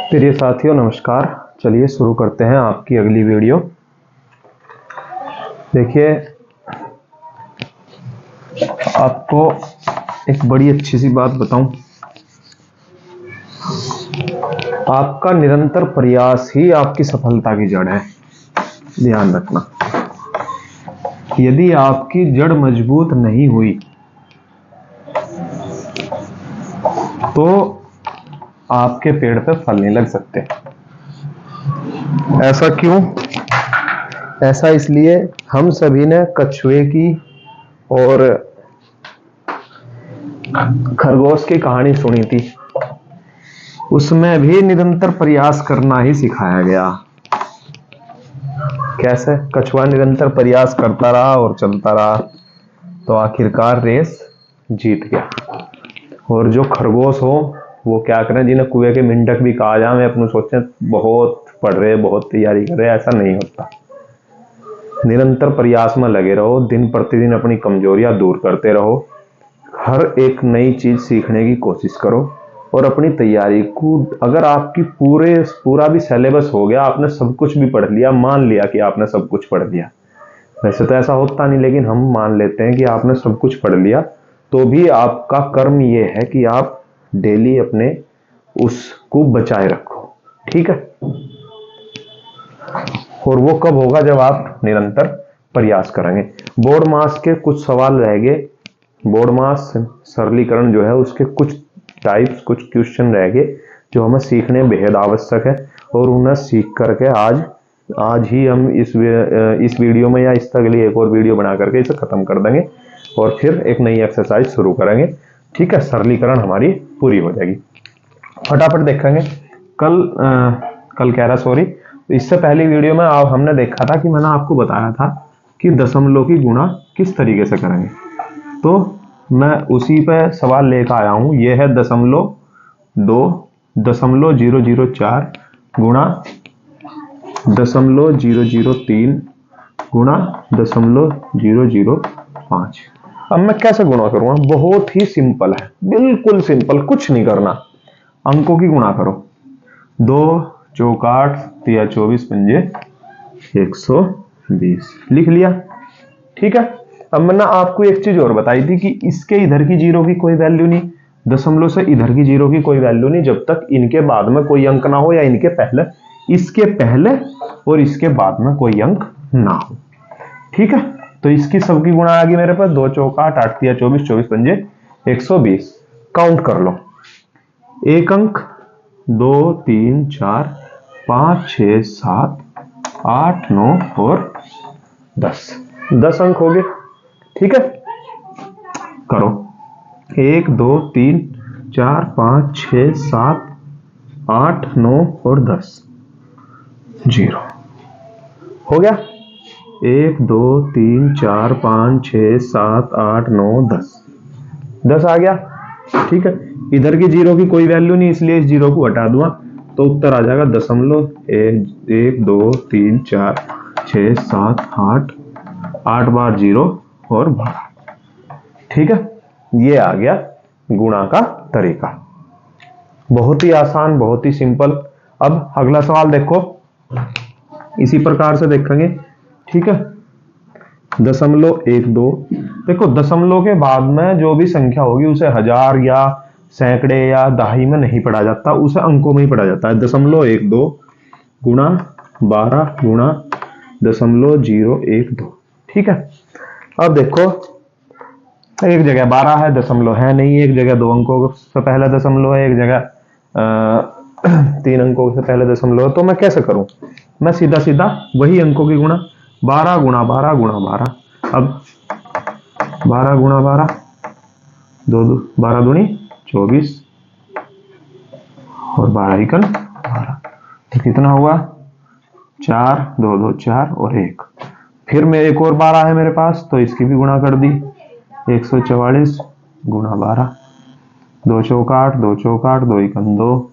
प्रिय साथियों नमस्कार। चलिए शुरू करते हैं आपकी अगली वीडियो। देखिए, आपको एक बड़ी अच्छी सी बात बताऊं, आपका निरंतर प्रयास ही आपकी सफलता की जड़ है। ध्यान रखना, यदि आपकी जड़ मजबूत नहीं हुई तो आपके पेड़ पे फल नहीं लग सकते। ऐसा क्यों? ऐसा इसलिए, हम सभी ने कछुए की और खरगोश की कहानी सुनी थी। उसमें भी निरंतर प्रयास करना ही सिखाया गया। कैसे? कछुआ निरंतर प्रयास करता रहा और चलता रहा तो आखिरकार रेस जीत गया। और जो खरगोश हो वो क्या करें, जिन्हें कुएं के मेंढक भी कहा जाए, अपने सोचें बहुत पढ़ रहे, बहुत तैयारी कर रहे, ऐसा नहीं होता। निरंतर प्रयास में लगे रहो, दिन प्रतिदिन अपनी कमजोरियां दूर करते रहो, हर एक नई चीज सीखने की कोशिश करो और अपनी तैयारी को, अगर आपकी पूरा भी सिलेबस हो गया, आपने सब कुछ भी पढ़ लिया, मान लिया कि आपने सब कुछ पढ़ लिया, वैसे तो ऐसा होता नहीं, लेकिन हम मान लेते हैं कि आपने सब कुछ पढ़ लिया, तो भी आपका कर्म ये है कि आप डेली अपने उसको बचाए रखो। ठीक है? और वो कब होगा? जब आप निरंतर प्रयास करेंगे। बोर्ड मास के कुछ सवाल रह गए, बोर्ड मास सरलीकरण जो है उसके कुछ टाइप्स, कुछ क्वेश्चन रह गए जो हमें सीखने बेहद आवश्यक है, और उन्हें सीख करके आज ही हम इस वीडियो में या इस अगली एक और वीडियो बना करके इसे खत्म कर देंगे और फिर एक नई एक्सरसाइज शुरू करेंगे। ठीक है? सरलीकरण हमारी पूरी हो जाएगी। फटाफट देखेंगे। कल कह रहा, सॉरी, इससे पहली वीडियो में हमने देखा था कि मैंने आपको बताया था कि दशमलव की गुणा किस तरीके से करेंगे, तो मैं उसी पे सवाल लेकर आया हूं। यह है 0.004 गुणा 0.003 गुणा 0.005। अब मैं कैसे गुणा करूंगा? बहुत ही सिंपल है, बिल्कुल सिंपल, कुछ नहीं करना। अंकों की गुणा करो। 2 चौक 8 तिया 24 पंजे 120, लिख लिया। ठीक है? अब मैंने आपको एक चीज और बताई थी कि इसके इधर की जीरो की कोई वैल्यू नहीं, दशमलव से इधर की जीरो की कोई वैल्यू नहीं, जब तक इनके बाद में कोई अंक ना हो, या इनके पहले, इसके पहले और इसके बाद में कोई अंक ना हो। ठीक है? तो इसकी सबकी गुणा आ गई मेरे पास। 2 चौक 8 8 तिया 24 24 पंजे 120। काउंट कर लो। एक अंक, 2 3 4 5 6 7 8 9 और 10 अंक हो गए। ठीक है? करो। 1 2 3 4 5 6 7 8 9 और 10, 0 हो गया। 1 2 3 4 5 6 7 8 9 10 आ गया। ठीक है? इधर की जीरो की कोई वैल्यू नहीं, इसलिए इस जीरो को हटा दूंगा, तो उत्तर आ जाएगा 1 2 3 4 6 7 8 8 बार 0 और 12। ठीक है? ये आ गया गुणा का तरीका। बहुत ही आसान, बहुत ही सिंपल। अब अगला सवाल देखो, इसी प्रकार से देखेंगे। ठीक है? 0.12। देखो, दशमलव के बाद में जो भी संख्या होगी उसे हजार या सैकड़े या दहाई में नहीं पढ़ा जाता, उसे अंकों में ही पढ़ा जाता है। 0.12 गुणा 12 गुणा 0.012। ठीक है? अब देखो, एक जगह 12 है, दशमलव है नहीं, एक जगह 2 अंकों से पहले दशमलव है, एक जगह 3 अंकों से पहले दशमलव है, तो मैं कैसे करूं? मैं सीधा सीधा वही अंकों की गुणा, 12 गुणा 12 गुणा 12। अब 12 गुणा 12, 12 दूनी 24 और 12 एकन 12, तो कितना हुआ? 4 2 2 4 और 1। फिर में एक और 12 है मेरे पास, तो इसकी भी गुणा कर दी। 144 गुणा 12, 2 चौक 8 2 चौक 8 2 एकन 2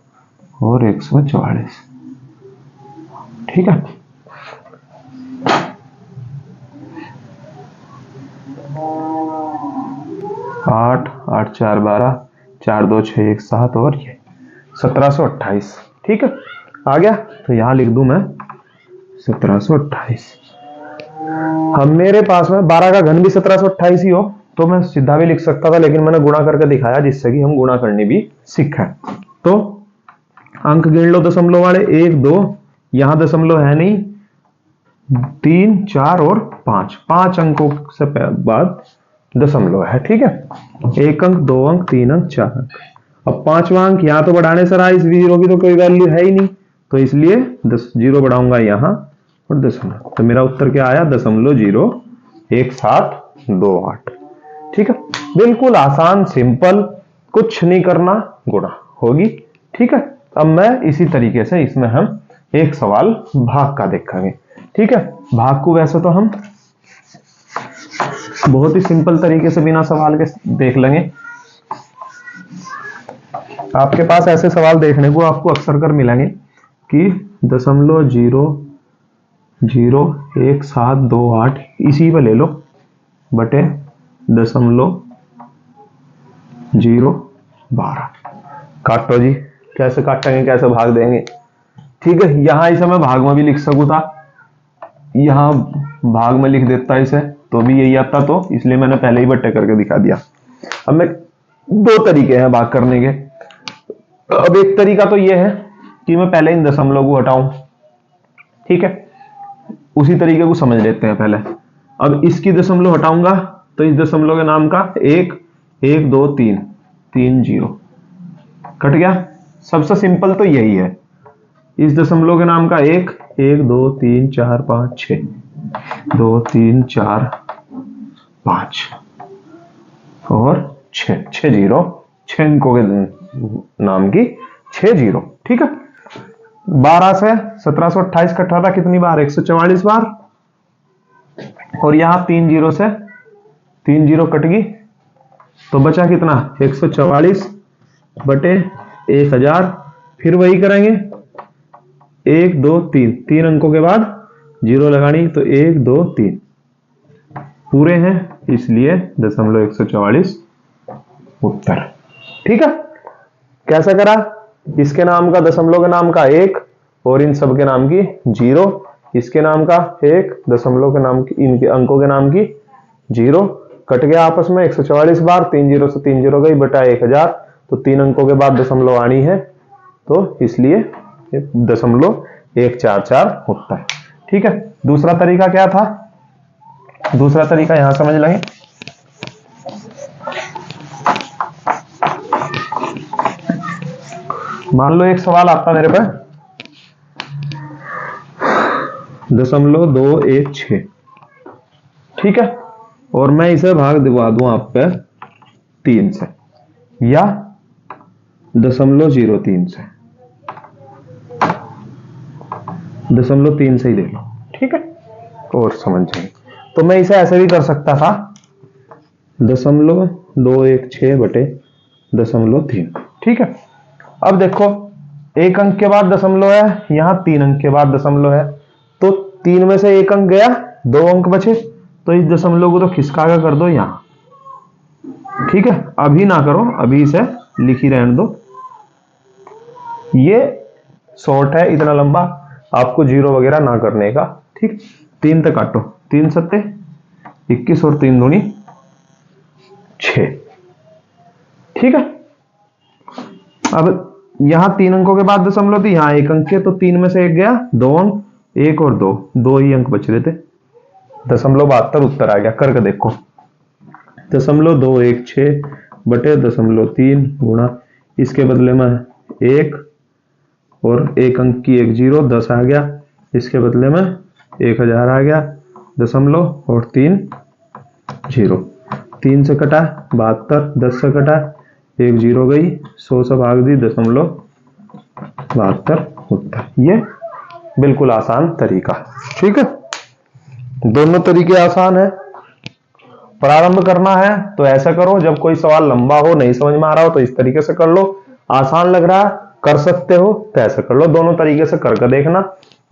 और 144। ठीक है? 8 8 4 12 4 2 6 1 7 और ये 1728। ठीक है, आ गया। तो यहां लिख दूं मैं 1728। हम मेरे पास में 12 का घन भी 1728 ही हो तो मैं सीधा भी लिख सकता था, लेकिन मैंने गुणा करके दिखाया जिससे कि हम गुणा करनी भी सीखा। तो अंक गिन लो दशमलव वाले, 1 2, यहां दशमलव है नहीं, 3 4 और 5, 5 अंकों से बाद दशमलव है। ठीक है, 1 अंक 2 अंक 3 अंक 4 अंक। अब 5वां अंक यहां तो बढ़ाने से रहा, इस जीरो की तो कोई वैल्यू है ही नहीं, तो इसलिए 10 जीरो बढ़ाऊंगा यहां और दशमलव। तो मेरा उत्तर क्या आया, 0.1728। ठीक है, बिल्कुल आसान सिंपल, कुछ नहीं करना, गुणा होगी। ठीक है, अब मैं इसी तरीके से इसमें हम एक सवाल भाग का देखेंगे। ठीक है, भाग को वैसे तो हम बहुत ही सिंपल तरीके से बिना सवाल के देख लेंगे। आपके पास ऐसे सवाल देखने को आपको अक्सर कर मिलेंगे कि 0.01728 इसी पे ले लो बटे 0.012। काटो जी, कैसे काटेंगे, कैसे भाग देंगे। ठीक है, यहां इसे मैं भाग में भी लिख सकूं था, यहां भाग में लिख देता इसे तो भी यही आता, तो इसलिए मैंने पहले ही बट्टे करके दिखा दिया। अब मैं दो तरीके हैं भाग करने के। अब एक तरीका तो यह है कि मैं पहले इन दशमलव को हटाऊं। ठीक है, उसी तरीके को समझ लेते हैं पहले। अब इसकी दशमलव हटाऊंगा तो इस दशमलव के नाम का 1 1 2 3 3 0 कट गया। सबसे सिंपल तो यही है, इस दशमलव के नाम का 1 1 2 3 4 5 6 2 3 4 5 और 6 6 जीरो, 6 अंकों के नाम की 6 जीरो। ठीक है, 12 से 1728 कटा था कितनी बार, 144 बार, और यहां 3 जीरो से 3 जीरो कट गई तो बचा कितना, 144 बटे 1000। फिर वही करेंगे, 1 2 3 3 अंकों के बाद जीरो लगानी, तो 1 2 3 पूरे हैं, इसलिए 144 उत्तर। ठीक है, कैसा करा, इसके नाम का दशमलव के नाम का 1 और इन सब के नाम की 0, इसके नाम का 1 दशमलव के नाम की, इनके अंकों के नाम की 0, कट गया आपस में 144 बार, 3 जीरो से 3 जीरो गई बटा 1000, तो 3 अंकों के बाद दशमलव आनी है, तो इसलिए 0.144 होता है। ठीक है, दूसरा तरीका क्या था, दूसरा तरीका यहां समझ लेंगे। मान लो एक सवाल आता मेरे पे 0.216, ठीक है, और मैं इसे भाग दिवा दूं आप पे 3 से या 0.03 से, 0.3 से ही दे लो। ठीक है, और समझ जाएंगे। तो मैं इसे ऐसे भी कर सकता था 0.216 बटे 0.3। ठीक है, अब देखो एक अंक के बाद दशमलव है, यहां 3 अंक के बाद दशमलव है, तो 3 में से एक अंक गया, 2 अंक बचे, तो इस दशमलव को तो खिसका कर कर दो यहां। ठीक है, अभी ना करो, अभी इसे लिख ही रहने दो, ये शॉर्ट है, इतना लंबा आपको जीरो वगैरह ना करने का। ठीक, 3 तक काटो, 3 सत्ते 21 और 3 दूनी 6। ठीक है, अब यहां 3 अंकों के बाद दशमलव थी, यहां 1 अंक है, तो 3 में से 1 गया, 2 अंक, 1 और 2, 2 ही अंक बच रहे थे, 0.72 उत्तर आ गया। करके देखो, 0.216 बटे 0.3 गुणा, इसके बदले में 1 और 1 अंक की 1 जीरो, 10 आ गया, इसके बदले में 1000 आ गया, दशमलव और 3 जीरो, 3 से कटा 72, 10 से कटा 1 जीरो गई, 100 से भाग दी 0.72 उत्तर। ये बिल्कुल आसान तरीका। ठीक है, दोनों तरीके आसान है। प्रारंभ करना है तो ऐसा करो, जब कोई सवाल लंबा हो, नहीं समझ में आ रहा हो तो इस तरीके से कर लो, आसान लग रहा है कर सकते हो तो ऐसा कर लो, दोनों तरीके से करके देखना,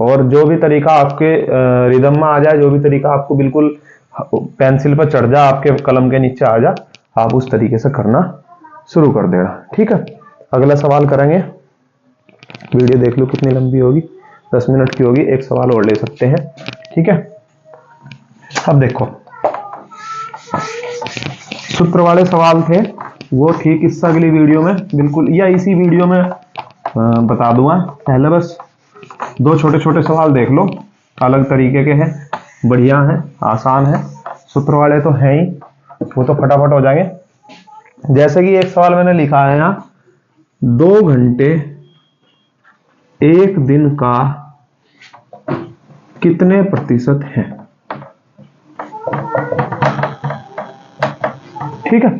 और जो भी तरीका आपके रिदम में आ जाए, जो भी तरीका आपको बिल्कुल पेंसिल पर चढ़ जा, आपके कलम के नीचे आ जा, आप उस तरीके से करना शुरू कर देना। ठीक है, अगला सवाल करेंगे वीडियो देख लो कितनी लंबी होगी, 10 मिनट की होगी, एक सवाल और ले सकते हैं। ठीक है, अब देखो सूत्र वाले सवाल थे वो ठीक इससे अगली वीडियो में बिल्कुल या इसी वीडियो में बता दूंगा। पहले बस 2 छोटे छोटे सवाल देख लो, अलग तरीके के हैं, बढ़िया हैं, आसान है, सूत्र वाले तो हैं ही, वो तो फटाफट हो जाएंगे। जैसे कि एक सवाल मैंने लिखा है यहाँ, 2 घंटे एक दिन का कितने प्रतिशत है। ठीक है,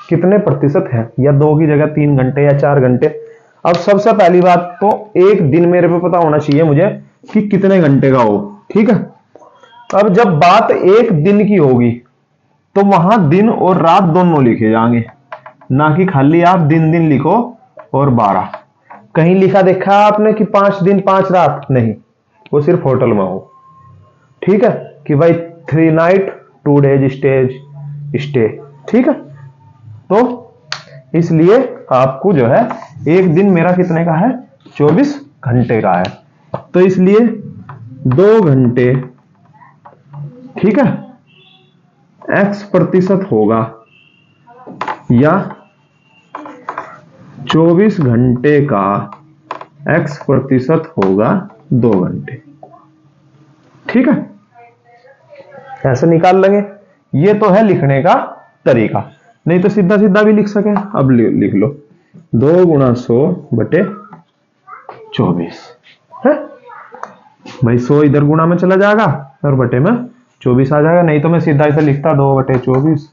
कितने प्रतिशत है, या 2 की जगह 3 घंटे या 4 घंटे। अब सबसे पहली बात तो एक दिन मेरे पे पता होना चाहिए मुझे कि कितने घंटे का हो। ठीक है, अब जब बात एक दिन की होगी तो वहां दिन और रात दोनों लिखे जाएंगे, ना कि खाली आप दिन दिन लिखो और 12। कहीं लिखा देखा आपने कि 5 दिन 5 रात? नहीं, वो सिर्फ होटल में हो। ठीक है, कि भाई 3 नाइट 2 डेज स्टे। ठीक है, तो इसलिए आपको जो है एक दिन मेरा कितने का है, 24 घंटे का है। तो इसलिए 2 घंटे, ठीक है, x प्रतिशत होगा या 24 घंटे का x प्रतिशत होगा 2 घंटे। ठीक है, ऐसे निकाल लेंगे। ये तो है लिखने का तरीका, नहीं तो सीधा सीधा भी लिख सके। अब लिख लो 2 गुणा 100 बटे 24 है भाई, 100 इधर गुणा में चला जाएगा और बटे में 24 आ जाएगा। नहीं तो मैं सीधा इसे लिखता 2 बटे 24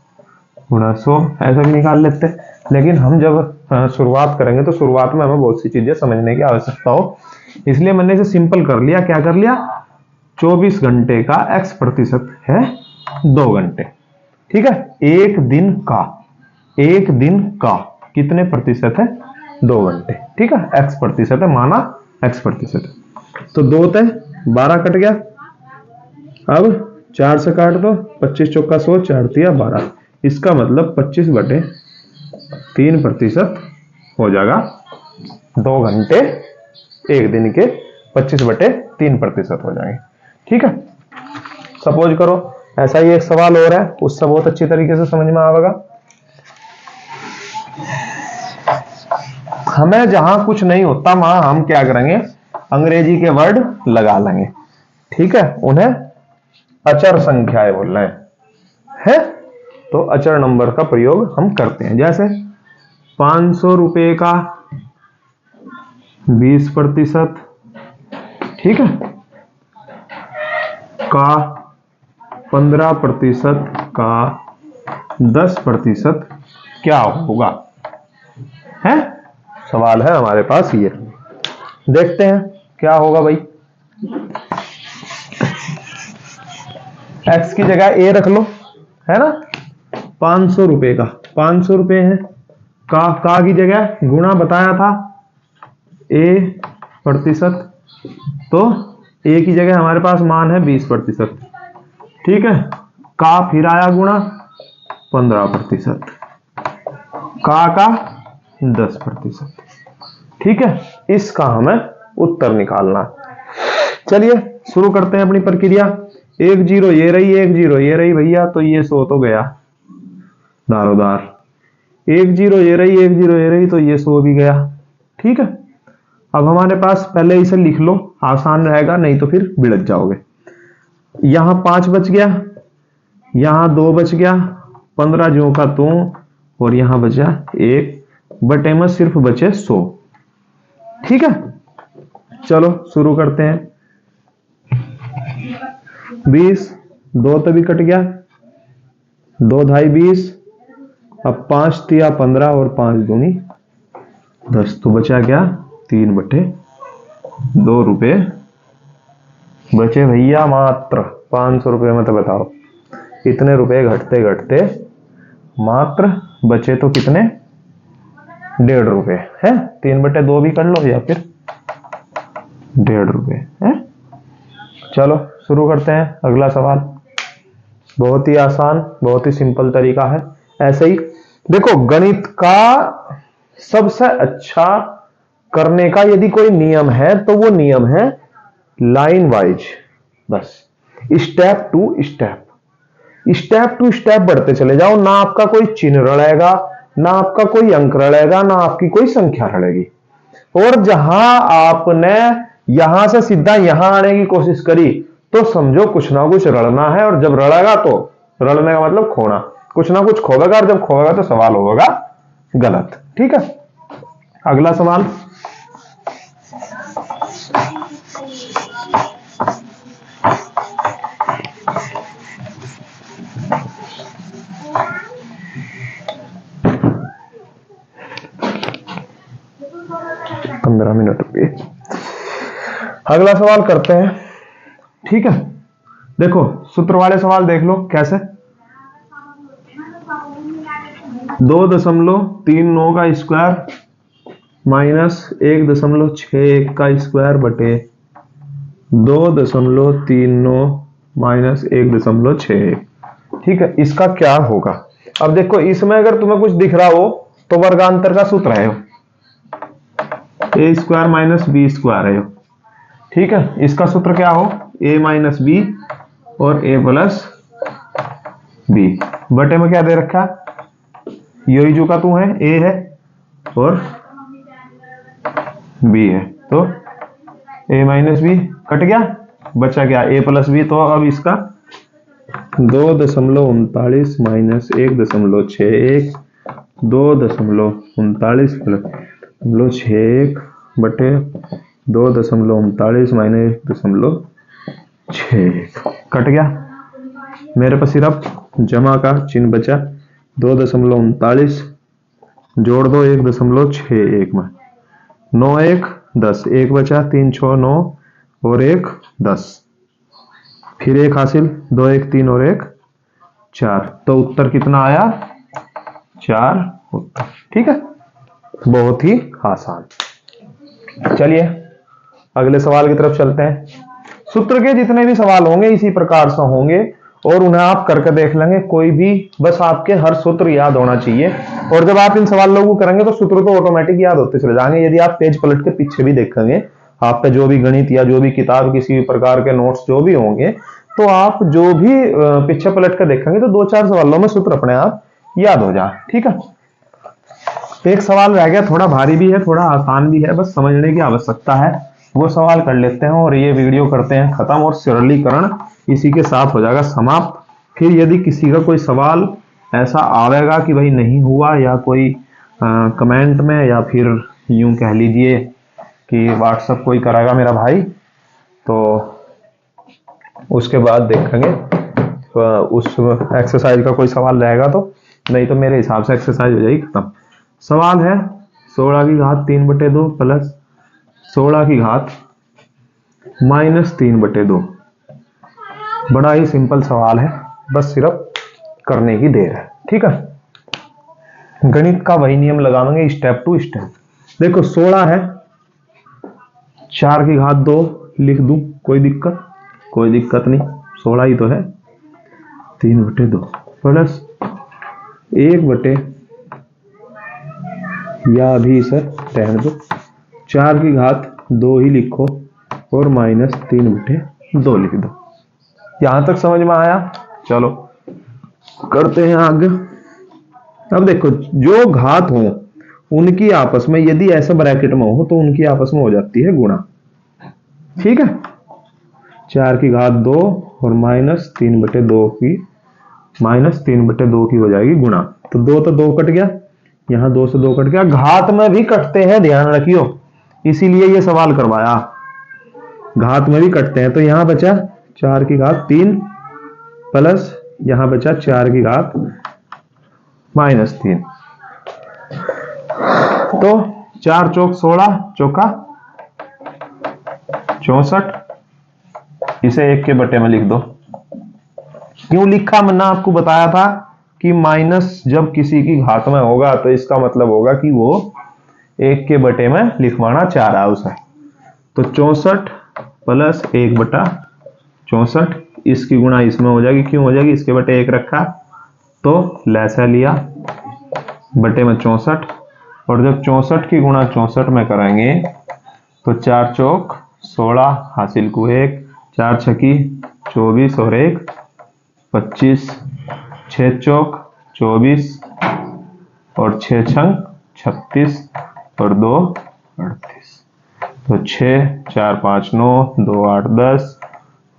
गुणा 100, ऐसा भी निकाल लेते। लेकिन हम जब शुरुआत करेंगे तो शुरुआत में हमें बहुत सी चीजें समझने की आवश्यकता हो, इसलिए मैंने इसे सिंपल कर लिया। क्या कर लिया, 24 घंटे का x प्रतिशत है 2 घंटे। ठीक है, एक दिन का कितने प्रतिशत है, 2 घंटे। ठीक है, x प्रतिशत है, माना x प्रतिशत है। तो 2 ते 12 कट गया, अब 4 से काट दो, 25 चौका 100, 4 तिया 12। इसका मतलब 25 बटे 3 प्रतिशत हो जाएगा 2 घंटे एक दिन के, 25 बटे 3 प्रतिशत हो जाएंगे। ठीक है, सपोज करो ऐसा ही एक सवाल और है, उससे बहुत अच्छी तरीके से समझ में आएगा। हमें जहां कुछ नहीं होता वहां हम क्या करेंगे, अंग्रेजी के वर्ड लगा लेंगे। ठीक है, उन्हें अचर संख्याएं बोल रहे हैं, तो अचर नंबर का प्रयोग हम करते हैं। जैसे 500 रुपए का 20%, ठीक है, का 15% का 10% क्या होगा, है सवाल है हमारे पास। ये देखते हैं क्या होगा भाई। x की जगह a रख लो, है ना। 500 रुपए का 500 रुपए है, का की जगह गुणा बताया था a प्रतिशत, तो a की जगह हमारे पास मान है 20%। ठीक है, का फिर आया गुणा 15%, का 10%। ठीक है, इसका हमें उत्तर निकालना है। चलिए शुरू करते हैं अपनी प्रक्रिया। 1 0 ये रही, 1 0 ये रही भैया, तो ये 100 तो गया दारोदार। 1 0 ये रही, 1 0 ये रही, तो ये 100 भी गया। ठीक है, अब हमारे पास पहले इसे लिख लो, आसान रहेगा, नहीं तो फिर बिड़क जाओगे। यहां 5 बच गया, यहां 2 बच गया, 15 ज्यों का तू, और यहां बचा 1 बटे में सिर्फ बचे 100। ठीक है, चलो शुरू करते हैं। 20 2 तभी कट गया, 2 ढाई 20, अब 5 तिया 15 और 5 दूनी 10, तो बचा क्या 3 बटे 2 रुपए बचे भैया मात्र 500 रुपए में। तो बताओ इतने रुपए घटते घटते मात्र बचे तो कितने, 1.5 रुपए है। 3 बटे 2 भी कर लो या फिर 1.5 रुपए है। चलो शुरू करते हैं अगला सवाल। बहुत ही आसान, बहुत ही सिंपल तरीका है। ऐसे ही देखो, गणित का सबसे अच्छा करने का यदि कोई नियम है तो वो नियम है लाइन वाइज। बस स्टेप टू स्टेप बढ़ते चले जाओ, ना आपका कोई चिन्ह रड़ेगा, ना आपका कोई अंक रड़ेगा, ना आपकी कोई संख्या रड़ेगी। और जहां आपने यहां से सीधा यहां आने की कोशिश करी तो समझो कुछ ना कुछ रड़ना है, और जब रड़ेगा तो रड़ने का मतलब खोना, कुछ ना कुछ खोवेगा, और जब खोवेगा तो सवाल होगा गलत। ठीक है, अगला सवाल। पंद्रह मिनट रुकिए, अगला सवाल करते हैं। ठीक है, देखो सूत्र वाले सवाल देख लो कैसे। 2.39 का स्क्वायर माइनस 1.61 का स्क्वायर बटे 2.39 माइनस 1.61। ठीक है, इसका क्या होगा। अब देखो इसमें अगर तुम्हें कुछ दिख रहा हो तो वर्गांतर का सूत्र है ए स्क्वायर माइनस बी स्क्वायर है। ठीक है, इसका सूत्र क्या हो, ए माइनस बी और ए प्लस बी बटे में क्या दे रखा, यही जो का तू है, ए है और बी है, तो ए माइनस बी कट गया, बचा क्या ए प्लस बी। तो अब इसका 2.39 माइनस 1.61 2.39 प्लस 61 बटे 2.39 माइनस 1.61 कट गया। मेरे पास सिर्फ जमा का चिन्ह बचा, 2.39 जोड़ दो 1.61 में, 9 1 10, 1 बचा, 3 6 9 और 1 10, फिर 1 हासिल, 2 1 3 और 1 4, तो उत्तर कितना आया, 4 उत्तर। ठीक है, बहुत ही आसान। चलिए अगले सवाल की तरफ चलते हैं। सूत्र के जितने भी सवाल होंगे इसी प्रकार से होंगे और उन्हें आप करके देख लेंगे, कोई भी बस आपके हर सूत्र याद होना चाहिए। और जब आप इन सवालों को करेंगे तो सूत्र तो ऑटोमेटिक याद होते चले जाएंगे। यदि आप पेज पलट के पीछे भी देखेंगे, आप पे जो भी गणित या जो भी किताब किसी भी प्रकार के नोट्स जो भी होंगे, तो आप जो भी पीछे पलट कर देखेंगे तो 2-4 सवालों में सूत्र अपने आप याद हो जाए। ठीक है, एक सवाल रह गया, थोड़ा भारी भी है थोड़ा आसान भी है, बस समझने की आवश्यकता है, वो सवाल कर लेते हैं और ये वीडियो करते हैं खत्म, और सरलीकरण इसी के साथ हो जाएगा समाप्त। फिर यदि किसी का कोई सवाल ऐसा आवेगा कि भाई नहीं हुआ, या कोई कमेंट में, या फिर यूं कह लीजिए कि व्हाट्सएप कोई करेगा मेरा भाई, तो उसके बाद देखेंगे उस एक्सरसाइज का कोई सवाल रहेगा तो, नहीं तो मेरे हिसाब से एक्सरसाइज हो जाएगी खत्म। सवाल है 16 की घात 3/2 प्लस 16 की घात माइनस 3/2। बड़ा ही सिंपल सवाल है, बस सिर्फ करने की देर है। ठीक है, गणित का वही नियम लगाएंगे स्टेप टू स्टेप। देखो 16 है, 4 की घात 2 लिख दूं, कोई दिक्कत नहीं, 16 ही तो है, 3/2 प्लस 1 या अभी इसे रहने दो, 4 की घात 2 ही लिखो और माइनस 3/2 लिख दो। यहां तक समझ में आया। चलो करते हैं आगे। अब देखो जो घात हो उनकी आपस में यदि ऐसा ब्रैकेट में हो तो उनकी आपस में हो जाती है गुणा। ठीक है, 4 की घात 2 और माइनस 3/2 की हो जाएगी गुणा, तो 2 तो 2 कट गया, यहां 2 से 2 कट गया, घात में भी कटते हैं ध्यान रखियो, इसीलिए ये सवाल करवाया, घात में भी कटते हैं। तो यहां बचा 4 की घात 3 प्लस यहां बचा 4 की घात माइनस 3, तो 4 चौक 16 चौका 64, इसे 1 के बटे में लिख दो। क्यों लिखा, मैंने आपको बताया था कि माइनस जब किसी की घात में होगा तो इसका मतलब होगा कि वो 1 के बटे में लिखवाना चाह रहा है उसे। तो 64 प्लस 1/64, इसकी गुणा इसमें हो जाएगी, क्यों हो जाएगी, इसके बटे 1 रखा तो लैसा लिया बटे में 64, और जब 64 की गुणा 64 में करेंगे तो 4 चौक 16 हासिल को 1, 4 छकी 24 और 1 25, 6 चौक 24 और 6 छंग 36 और 2 38। तो 6 4 5 9 2 8 10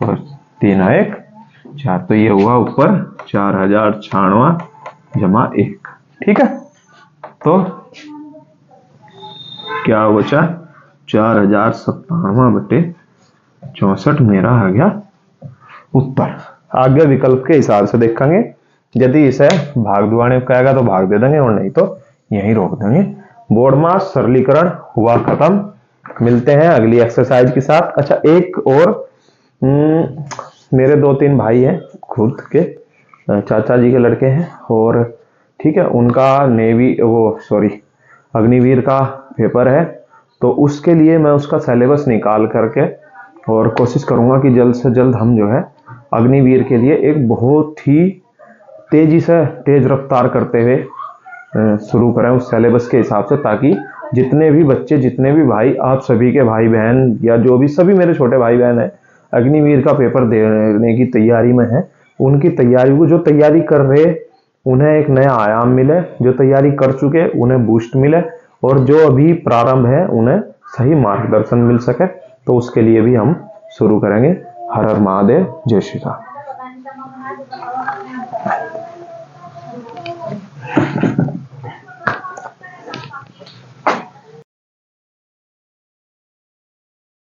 और 3 1 4। तो ये हुआ ऊपर 4096 जमा 1। ठीक है, तो क्या बचा 4097 बटे 64 मेरा आ गया उत्तर। आगे विकल्प के हिसाब से देखेंगे, यदि इसे भाग दुआने कहेगा तो भाग दे देंगे और नहीं तो यहीं रोक देंगे। बोर्ड मास सरलीकरण हुआ खत्म। मिलते हैं अगली एक्सरसाइज के साथ। अच्छा, एक और मेरे 2-3 भाई हैं खुद के, चाचा जी के लड़के हैं, और ठीक है, उनका अग्निवीर का पेपर है, तो उसके लिए मैं उसका सिलेबस निकाल करके और कोशिश करूंगा कि जल्द से जल्द हम जो है अग्निवीर के लिए एक बहुत ही तेज रफ्तार करते हुए शुरू करें उस सिलेबस के हिसाब से, ताकि जितने भी बच्चे, जितने भी भाई, आप सभी के भाई बहन या जो भी सभी मेरे छोटे भाई बहन हैं अग्निवीर का पेपर देने की तैयारी में है, उनकी तैयारी को, जो तैयारी कर रहे उन्हें एक नया आयाम मिले, जो तैयारी कर चुके उन्हें बूस्ट मिले, और जो अभी प्रारंभ है उन्हें सही मार्गदर्शन मिल सके। तो उसके लिए भी हम शुरू करेंगे। हर हर महादेव, जय श्री राम।